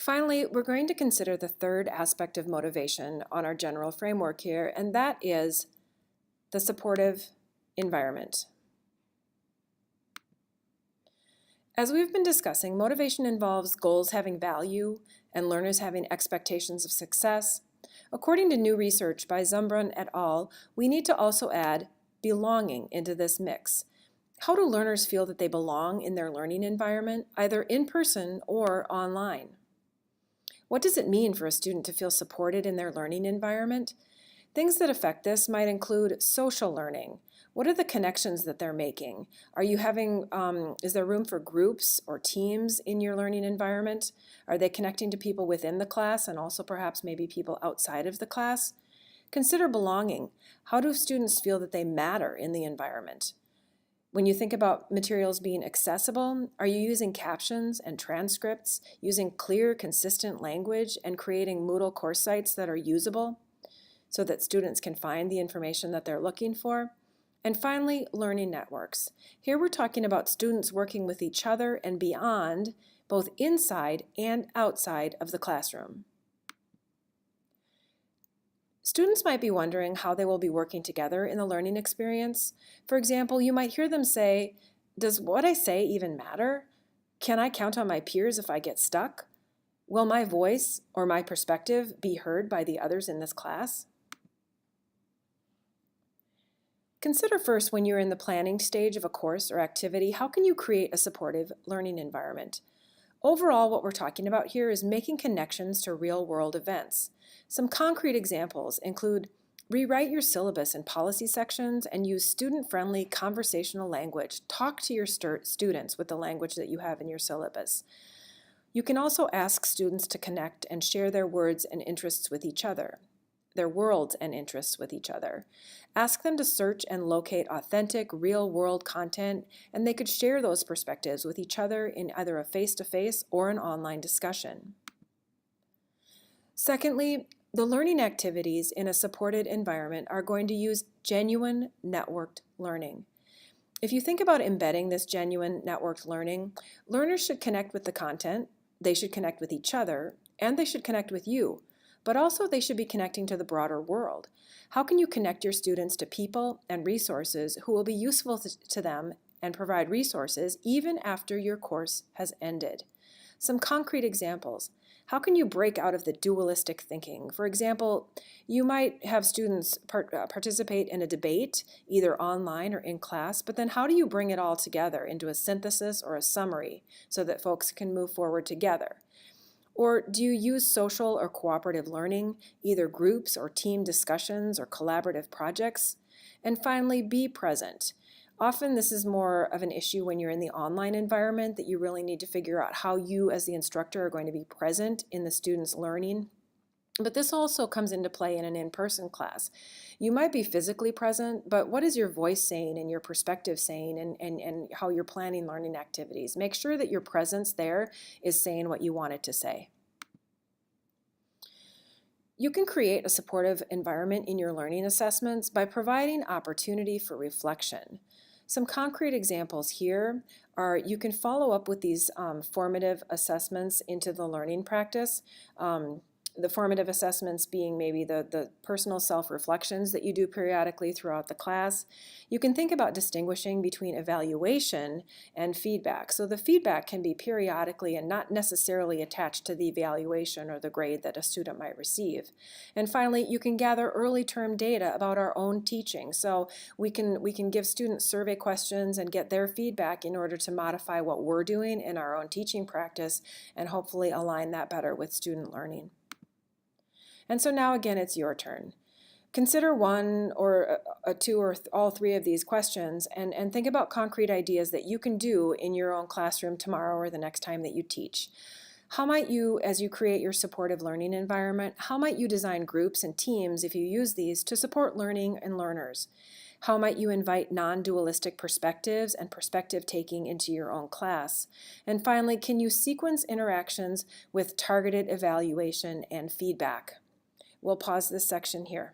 Finally, we're going to consider the third aspect of motivation on our general framework here, and that is the supportive environment. As we've been discussing, motivation involves goals having value and learners having expectations of success. According to new research by Zumbrun et al., we need to also add belonging into this mix. How do learners feel that they belong in their learning environment, either in person or online? What does it mean for a student to feel supported in their learning environment? Things that affect this might include social learning. What are the connections that they're making? Is there room for groups or teams in your learning environment? Are they connecting to people within the class and also perhaps maybe people outside of the class? Consider belonging. How do students feel that they matter in the environment? When you think about materials being accessible, are you using captions and transcripts, using clear, consistent language, and creating Moodle course sites that are usable so that students can find the information that they're looking for? And finally, learning networks. Here we're talking about students working with each other and beyond, both inside and outside of the classroom. Students might be wondering how they will be working together in the learning experience. For example, you might hear them say, "Does what I say even matter? Can I count on my peers if I get stuck? Will my voice or my perspective be heard by the others in this class?" Consider first, when you're in the planning stage of a course or activity, how can you create a supportive learning environment? Overall, what we're talking about here is making connections to real-world events. Some concrete examples include rewrite your syllabus and policy sections and use student-friendly conversational language. Talk to your students with the language that you have in your syllabus. You can also ask students to connect and share their words and interests with each other, their worlds and interests with each other. Ask them to search and locate authentic, real-world content, and they could share those perspectives with each other in either a face-to-face or an online discussion. Secondly, the learning activities in a supported environment are going to use genuine networked learning. If you think about embedding this genuine networked learning, learners should connect with the content, they should connect with each other, and they should connect with you. But also they should be connecting to the broader world. How can you connect your students to people and resources who will be useful to them and provide resources even after your course has ended? Some concrete examples. How can you break out of the dualistic thinking? For example, you might have students participate in a debate, either online or in class, but then how do you bring it all together into a synthesis or a summary so that folks can move forward together? Or do you use social or cooperative learning, either groups or team discussions or collaborative projects? And finally, be present. Often this is more of an issue when you're in the online environment, that you really need to figure out how you as the instructor are going to be present in the students' learning. But this also comes into play in an in-person class. You might be physically present, but what is your voice saying and your perspective saying, and how you're planning learning activities? Make sure that your presence there is saying what you want it to say. You can create a supportive environment in your learning assessments by providing opportunity for reflection. Some concrete examples here are you can follow up with these formative assessments into the learning practice. The formative assessments being maybe the personal self-reflections that you do periodically throughout the class. You can think about distinguishing between evaluation and feedback. So the feedback can be periodically and not necessarily attached to the evaluation or the grade that a student might receive. And finally, you can gather early term data about our own teaching. So we can give students survey questions and get their feedback in order to modify what we're doing in our own teaching practice and hopefully align that better with student learning. And so now again, it's your turn. Consider one or two or all three of these questions and think about concrete ideas that you can do in your own classroom tomorrow or the next time that you teach. How might you, as you create your supportive learning environment, how might you design groups and teams, if you use these, to support learning and learners? How might you invite non-dualistic perspectives and perspective taking into your own class? And finally, can you sequence interactions with targeted evaluation and feedback? We'll pause this section here.